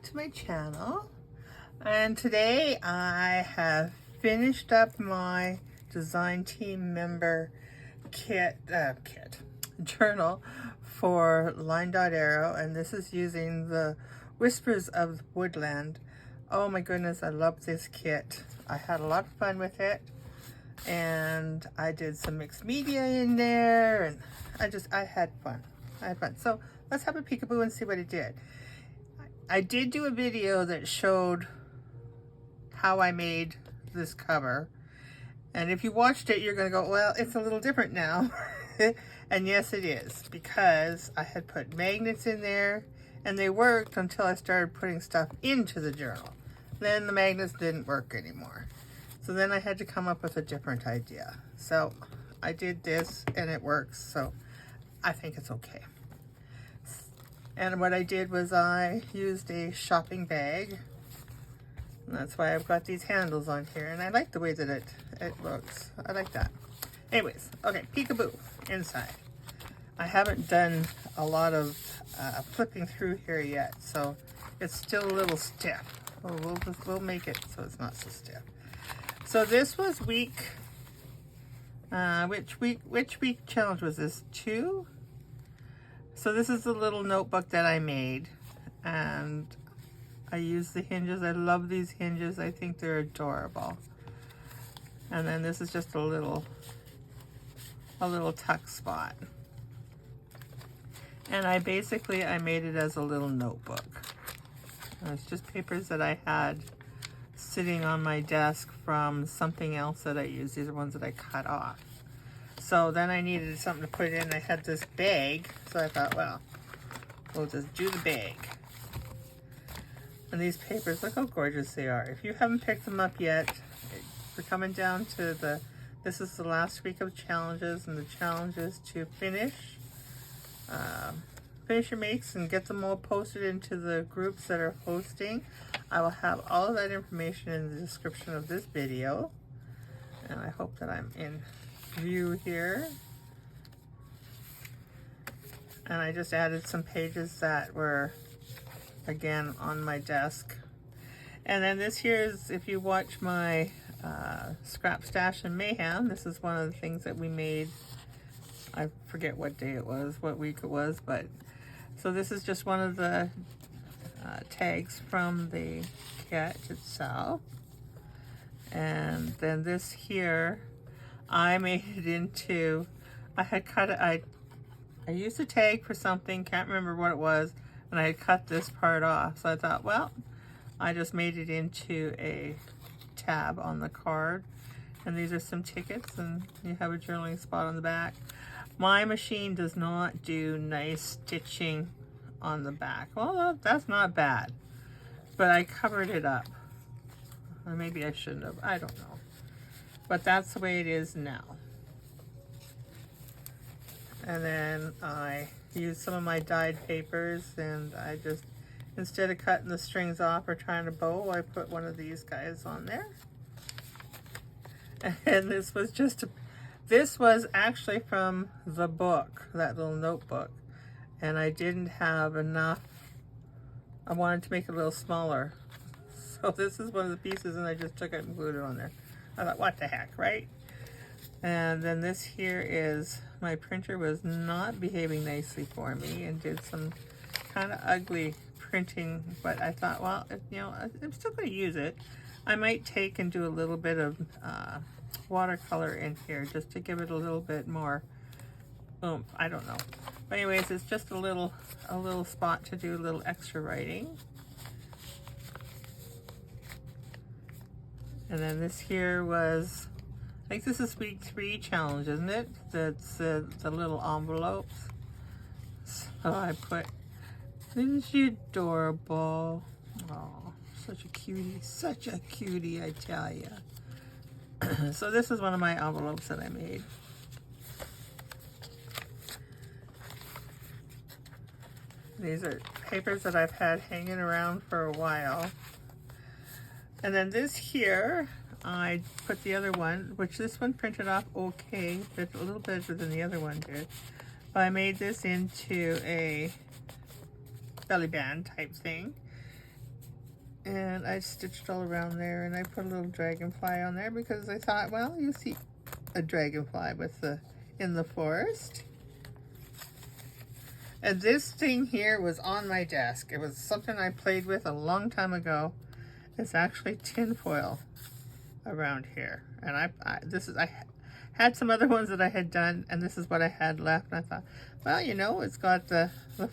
to my channel, and today I have finished up my design team member journal for LineDotArrow, and this is using the Whispers of Woodland. Oh my goodness, I love this kit. I had a lot of fun with it, and I did some mixed media in there, and I had fun. So let's have a peekaboo and see what it did. I did do a video that showed how I made this cover, and if you watched it, you're gonna go, well, it's a little different now. And yes, it is, because I had put magnets in there and they worked until I started putting stuff into the journal. Then the magnets didn't work anymore. So then I had to come up with a different idea. So I did this and it works, so I think it's okay. And what I did was I used a shopping bag. And that's why I've got these handles on here, and I like the way that it looks. I like that. Anyways, okay, peekaboo inside. I haven't done a lot of flipping through here yet, so it's still a little stiff. We'll make it so it's not so stiff. So this was week, which week challenge was this? 2? So this is the little notebook that I made, and I use the hinges. I love these hinges. I think they're adorable. And then this is just a little tuck spot. And I made it as a little notebook. And it's just papers that I had sitting on my desk from something else that I used. These are ones that I cut off. So then I needed something to put in. I had this bag, so I thought, well, we'll just do the bag. And these papers, look how gorgeous they are. If you haven't picked them up yet, we're coming down to this is the last week of challenges, and the challenge is to finish your makes and get them all posted into the groups that are hosting. I will have all of that information in the description of this video, and I hope that I'm in view here. And I just added some pages that were again on my desk. And then this here is, if you watch my Scrap Stash and Mayhem, this is one of the things that we made. I forget what day it was, what week it was, but so this is just one of the tags from the kit itself. And then this here, I made it into, I had cut it, I used a tag for something, can't remember what it was, and I had cut this part off. So I thought, well, I just made it into a tab on the card. And these are some tickets, and you have a journaling spot on the back. My machine does not do nice stitching on the back. Well, that's not bad, but I covered it up. Or maybe I shouldn't have, I don't know. But that's the way it is now. And then I used some of my dyed papers, and I just, instead of cutting the strings off or trying to bow, I put one of these guys on there. And this was actually from the book, that little notebook. And I didn't have enough. I wanted to make it a little smaller. So this is one of the pieces, and I just took it and glued it on there. I thought, what the heck, right? And then this here is, my printer was not behaving nicely for me and did some kind of ugly printing, but I thought, well, I'm still going to use it. I might take and do a little bit of watercolor in here just to give it a little bit more oomph. I don't know. But anyways, it's just a little spot to do a little extra writing. And then this here was, I think this is week 3 challenge, isn't it? That's the little envelopes. So I put, isn't she adorable? Oh, such a cutie, I tell you. So this is one of my envelopes that I made. These are papers that I've had hanging around for a while. And then this here, I put the other one, which this one printed off okay, but a little better than the other one did. But I made this into a belly band type thing. And I stitched all around there, and I put a little dragonfly on there because I thought, well, you see a dragonfly with in the forest. And this thing here was on my desk. It was something I played with a long time ago. It's actually tin foil around here. And I had some other ones that I had done, and this is what I had left. And I thought, well, you know, it's got the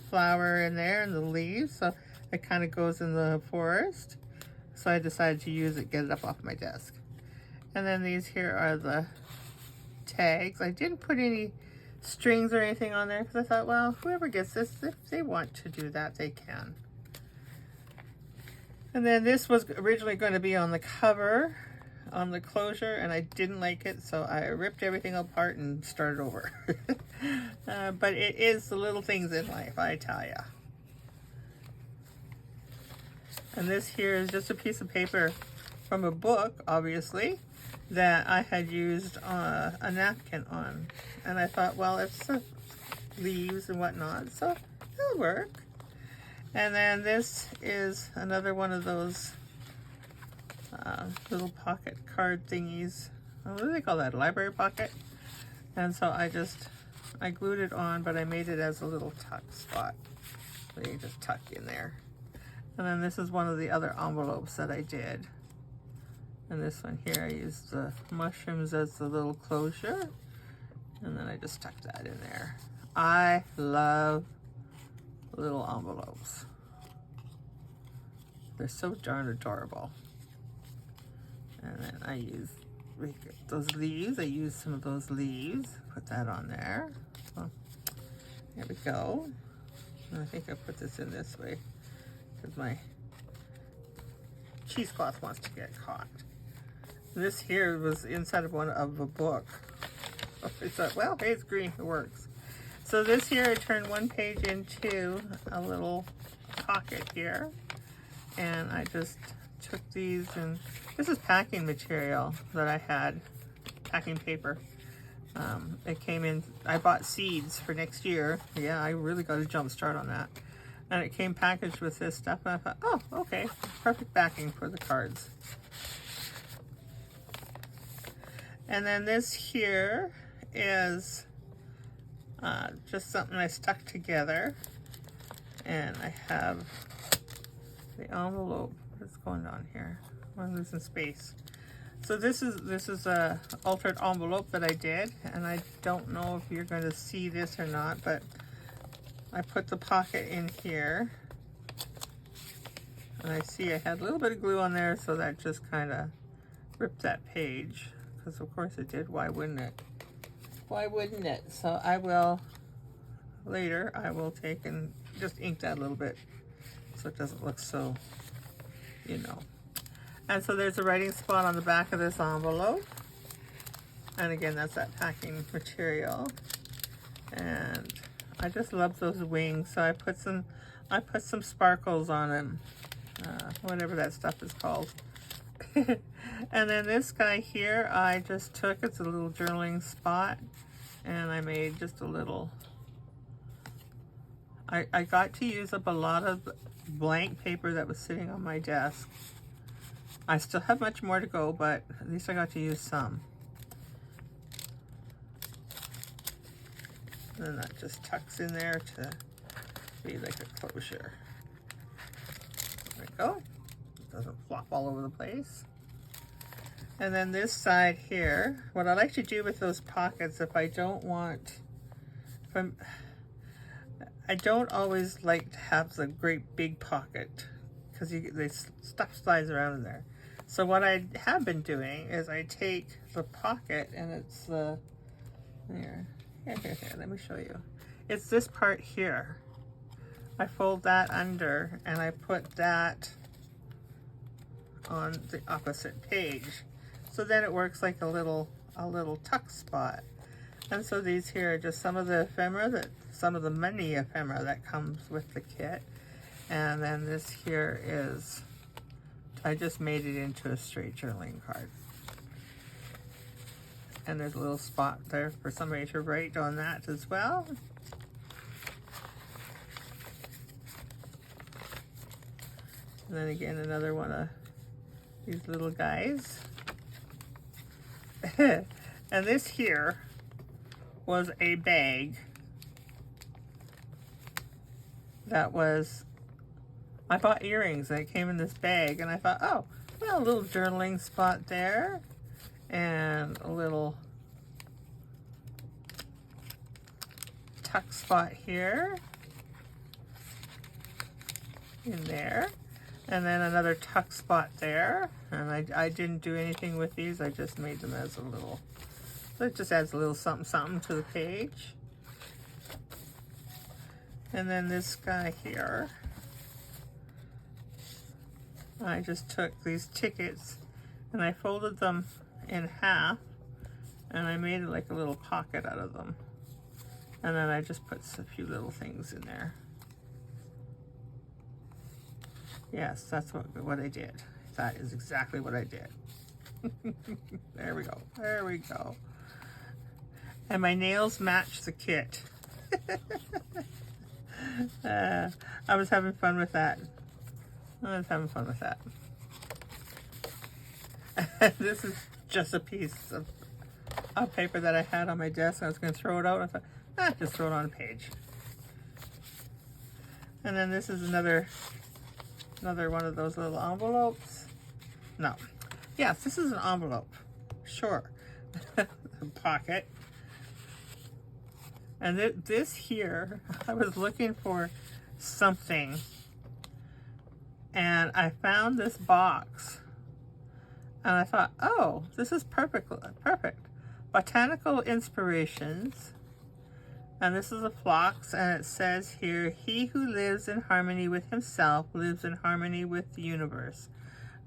flower in there and the leaves, so it kind of goes in the forest. So I decided to use it, get it up off my desk. And then these here are the tags. I didn't put any strings or anything on there because I thought, well, whoever gets this, if they want to do that, they can. And then this was originally going to be on the cover, on the closure, and I didn't like it, so I ripped everything apart and started over. But it is the little things in life, I tell ya. And this here is just a piece of paper from a book, obviously, that I had used a napkin on. And I thought, well, it's leaves and whatnot, so it'll work. And then this is another one of those little pocket card thingies. What do they call that? A library pocket? And so I glued it on, but I made it as a little tuck spot. So you just tuck in there. And then this is one of the other envelopes that I did. And this one here, I used the mushrooms as the little closure. And then I just stuck that in there. I love little envelopes. They're so darn adorable. And then I use those leaves. I used some of those leaves. Put that on there. So, there we go. And I think I put this in this way because my cheesecloth wants to get caught. This here was inside of a book. I thought, well, hey, it's green, it works. So this here, I turned one page into a little pocket here. And I just took these, and this is packing material that I had, packing paper. It came in, I bought seeds for next year. Yeah, I really got a jump start on that. And it came packaged with this stuff, and I thought, oh, okay, perfect backing for the cards. And then this here is just something I stuck together. And I have the envelope. What's going on here? I'm losing space. So this is a altered envelope that I did, and I don't know if you're going to see this or not, but I put the pocket in here, and I see I had a little bit of glue on there, so that just kind of ripped that page, because of course it did. Why wouldn't it? Why wouldn't it? So I will later, I will take and just ink that a little bit so it doesn't look so, you know. And so there's a writing spot on the back of this envelope. And again, that's that packing material. And I just love those wings. So I put some sparkles on them. Whatever that stuff is called. And then this guy here, I just took, it's a little journaling spot. And I made just a little, I got to use up a lot of blank paper that was sitting on my desk. I still have much more to go, but at least I got to use some. And then that just tucks in there to be like a closure. There we go. It doesn't flop all over the place. And then this side here, what I like to do with those pockets, if I don't want, I don't always like to have the great big pocket because stuff slides around in there. So what I have been doing is I take the pocket, and it's here, let me show you. It's this part here. I fold that under, and I put that on the opposite page. So then it works like a little tuck spot. And so these here are just some of the ephemera, some of the mini ephemera that comes with the kit. And then this here is, I just made it into a straight journaling card. And there's a little spot there for somebody to write on that as well. And then again, another one of these little guys. And this here was a bag that was, I bought earrings and it came in this bag, and I thought, oh, well, a little journaling spot there and a little tuck spot here in there, and then another tuck spot there. And I didn't do anything with these, I just made them as a little, so it just adds a little something something to the page. And then this guy here, I just took these tickets and I folded them in half and I made like a little pocket out of them. And then I just put a few little things in there. Yes, that's what I did. That is exactly what I did. There we go. There we go. And my nails match the kit. I was having fun with that. This is just a piece of paper that I had on my desk. I was going to throw it out. I thought, just throw it on a page. And then this is another one of those little envelopes. No. Yes, this is an envelope. Sure. Pocket. And this here, I was looking for something and I found this box and I thought, oh, this is perfect. Botanical inspirations. And this is a phlox, and it says here, he who lives in harmony with himself lives in harmony with the universe.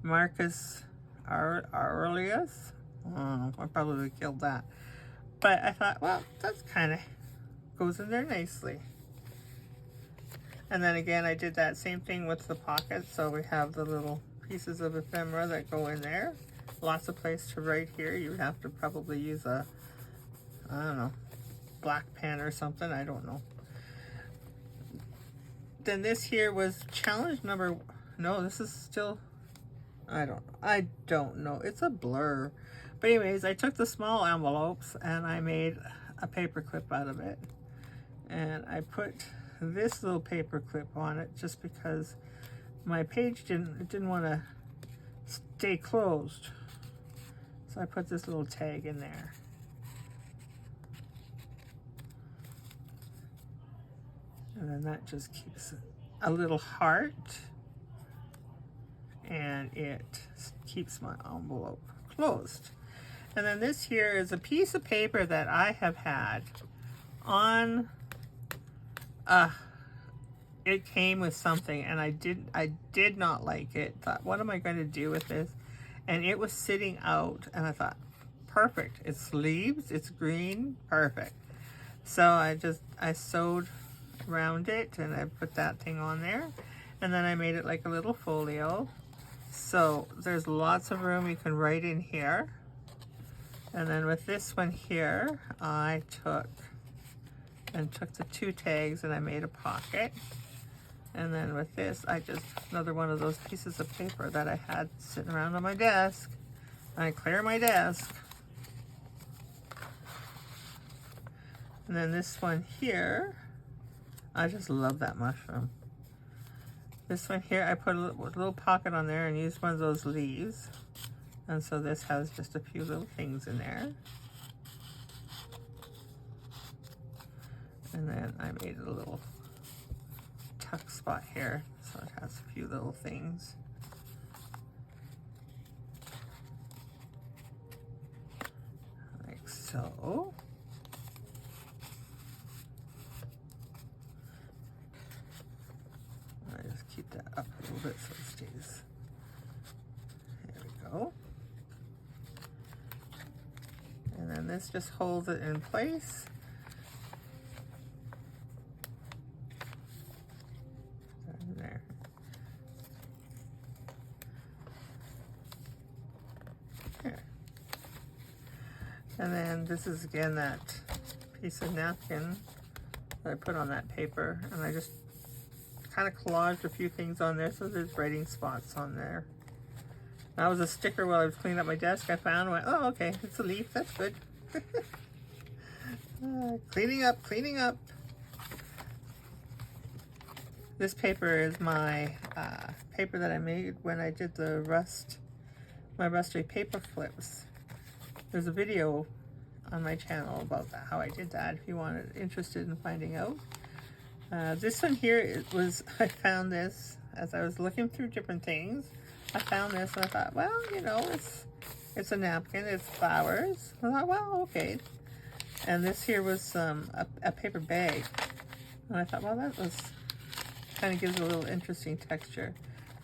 Marcus Aurelius? I don't know, I probably killed that. But I thought, well, that's kind of goes in there nicely. And then again, I did that same thing with the pockets. So we have the little pieces of ephemera that go in there. Lots of place to write here. You would have to probably use a, I don't know, black pen or something. I don't know. Then this here was challenge number, no, this is still, I don't know. It's a blur. But anyways, I took the small envelopes and I made a paper clip out of it. And I put this little paper clip on it just because my page didn't want to stay closed. So I put this little tag in there. And then that just keeps a little heart. And it keeps my envelope closed. And then this here is a piece of paper that I have had on, it came with something and I did not like it. Thought, what am I going to do with this? And it was sitting out and I thought, perfect. It's leaves, it's green, perfect. So I sewed around it and I put that thing on there. And then I made it like a little folio. So there's lots of room you can write in here. And then with this one here, I took the two tags and I made a pocket. And then with this, I just, another one of those pieces of paper that I had sitting around on my desk. And I clear my desk. And then this one here, I just love that mushroom. This one here, I put a little pocket on there and used one of those leaves. And so this has just a few little things in there. And then I made a little tuck spot here, so it has a few little things. Like so. I just keep that up a little bit so it stays. There we go. And then this just holds it in place. There. There. And then this is again that piece of napkin that I put on that paper, and I just kind of collaged a few things on there, so there's writing spots on there. That was a sticker while I was cleaning up my desk I found and went, oh, okay, it's a leaf, that's good. Cleaning up, cleaning up. This paper is my paper that I made when I did the my rusty paper flips. There's a video on my channel about that, how I did that, if you wanted interested in finding out. This one here, I found this as I was looking through different things. I found this and I thought, well, you know, it's a napkin, it's flowers. I thought, well, okay. And this here was a paper bag. And I thought, well, that was kind of gives it a little interesting texture.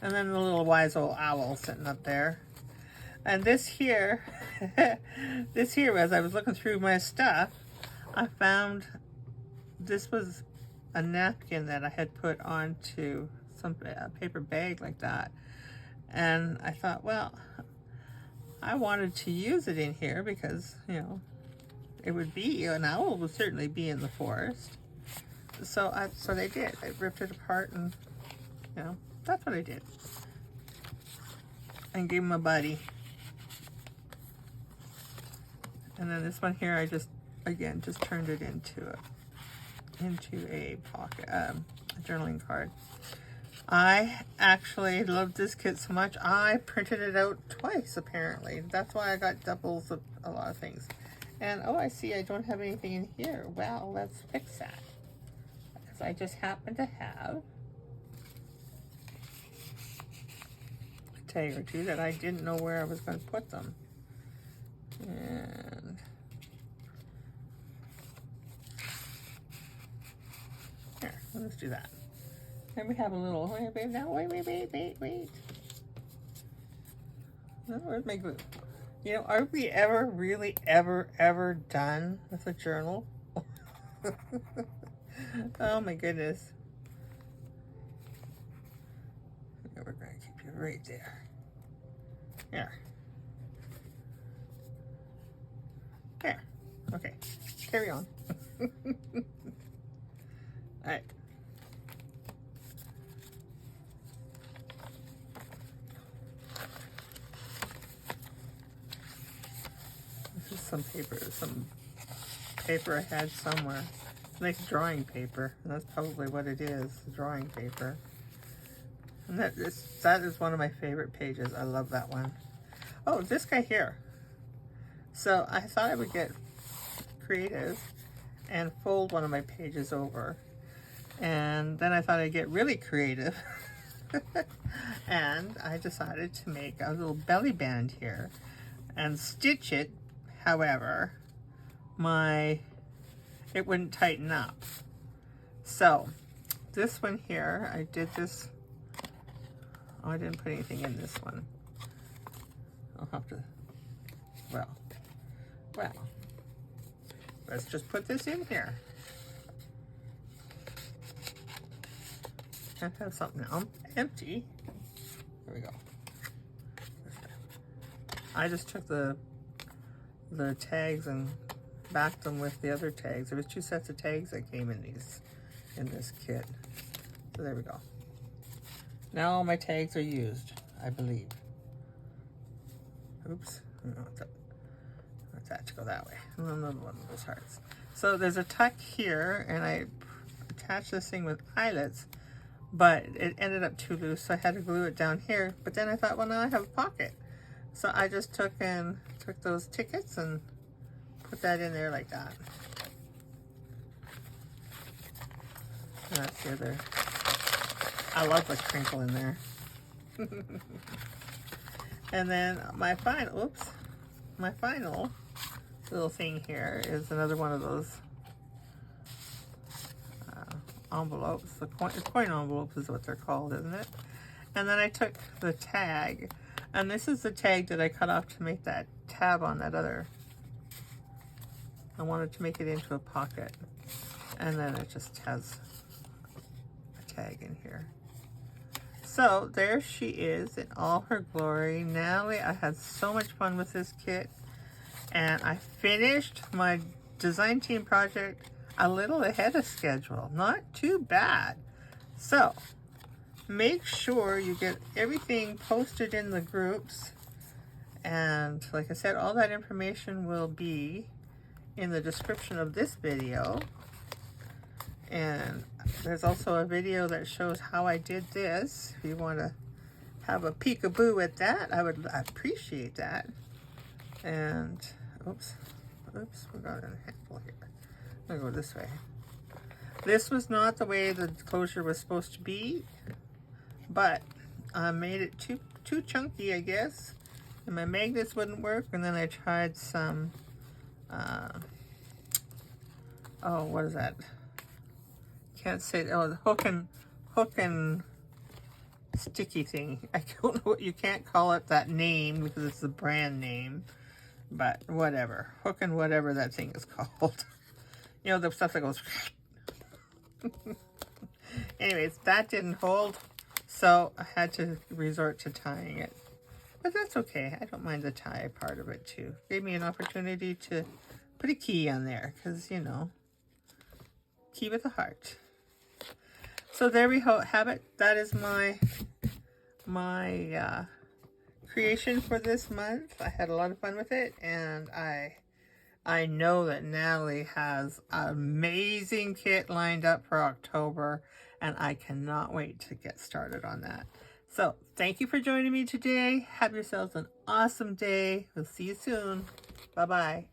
And then the little wise old owl sitting up there. And this here, as I was looking through my stuff, I found this was a napkin that I had put onto a paper bag like that. And I thought, well, I wanted to use it in here because, you know, it would be, an owl would certainly be in the forest. So that's what I did. I ripped it apart and, you know, that's what I did. And gave him a buddy. And then this one here, I just, again, just turned it into a pocket, a journaling card. I actually love this kit so much, I printed it out twice, apparently. That's why I got doubles of a lot of things. And, oh, I see I don't have anything in here. Well, let's fix that. Because I just happen to have a tag or two that I didn't know where I was going to put them. And here, let's do that. Then we have a little, wait. Oh, where's my glue? You know, are we ever really ever done with a journal? Oh my goodness. Yeah, we're going to keep you right there. There. There. Okay. Carry on. Alright. This is some paper I had somewhere. It's nice drawing paper. And that's probably what it is, drawing paper. And that is one of my favorite pages. I love that one. Oh, this guy here. So I thought I would get creative and fold one of my pages over. And then I thought I'd get really creative. And I decided to make a little belly band here and stitch it. However, it wouldn't tighten up. So this one here, I did this. Oh, I didn't put anything in this one. I'll have to, well, let's just put this in here. I have something empty. There we go. I just took the tags and backed them with the other tags. There was 2 sets of tags that came in this kit. So there we go. Now all my tags are used, I believe. Oops. No, that to go that way. Another one of those hearts. So there's a tuck here, and I attached this thing with eyelets, but it ended up too loose, so I had to glue it down here. But then I thought, well, now I have a pocket. So I just took those tickets and put that in there like that. And that's the other. I love the crinkle in there. And then my final little thing here is another one of those envelopes. The coin envelopes is what they're called, isn't it? And then I took the tag, and this is the tag that I cut off to make that tab on that other. I wanted to make it into a pocket, and then it just has a tag in here. So there she is in all her glory. Natalie, I had so much fun with this kit, and I finished my design team project a little ahead of schedule. Not too bad. So make sure you get everything posted in the groups, and like I said, all that information will be in the description of this video. And there's also a video that shows how I did this. If you want to have a peekaboo at that, I would appreciate that. And oops, we got an handful here. I'm gonna go this way. This was not the way the closure was supposed to be, but I made it too chunky, I guess. And my magnets wouldn't work, and then I tried some, oh, what is that? Can't say, oh, the hook and sticky thing. I don't know what, you can't call it that name because it's the brand name, but whatever. Hook and whatever that thing is called. You know, the stuff that goes. Anyways, that didn't hold, so I had to resort to tying it. But that's okay. I don't mind the tie part of it too. Gave me an opportunity to put a key on there because, you know, key with a heart. So there we have it. That is my creation for this month. I had a lot of fun with it, and I know that Natalie has an amazing kit lined up for October, and I cannot wait to get started on that. So thank you for joining me today. Have yourselves an awesome day. We'll see you soon. Bye-bye.